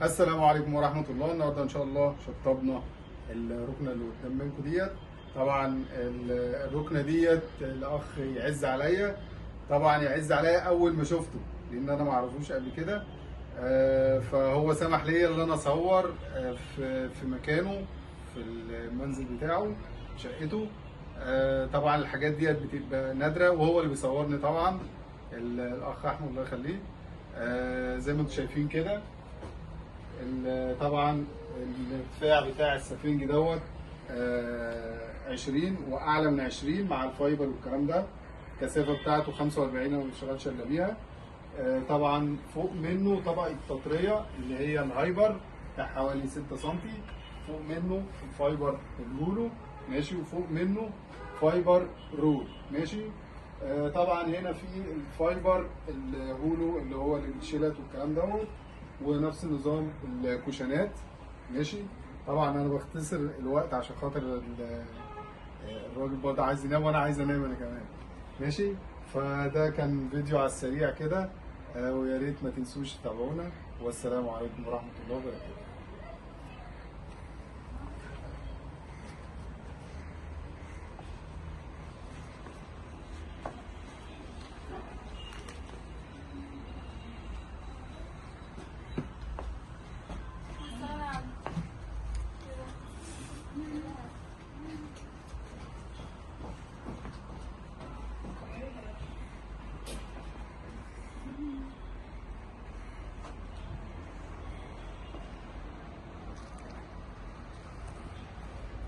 السلام عليكم ورحمة الله. النهارده إن شاء الله شطبنا الركنة اللي قدام منكم ديت. طبعا الركنة ديت الأخ يعز عليا، طبعا يعز عليا أول ما شفته لأن أنا ما أعرفوش قبل كده. فهو سمح لي إن أنا أصور في مكانه، في المنزل بتاعه، شقته. طبعا الحاجات ديت بتبقى نادرة وهو اللي بيصورني طبعا، الأخ أحمد الله يخليه. زي ما انتم شايفين كده. طبعا الارتفاع بتاع السفنج دوت 20 واعلى من 20 مع الفايبر والكلام ده. الكثافه بتاعته 45 انا شغال شله بيها. طبعا فوق منه طبقه تطريه اللي هي الهايبر بتاع حوالي 6 سم، فوق منه الفايبر الهولو ماشي، وفوق منه فايبر رول ماشي. طبعا هنا في الفايبر الهولو اللي هو للشيلات والكلام دوت، ونفس النظام الكوشنات ماشي. طبعا انا بختصر الوقت عشان خاطر الراجل برضه عايز ينام وانا عايز انام انا كمان ماشي. فده كان فيديو على السريع كده، ويا ريت ما تنسوش تتابعونا، والسلام عليكم ورحمة الله وبركاته.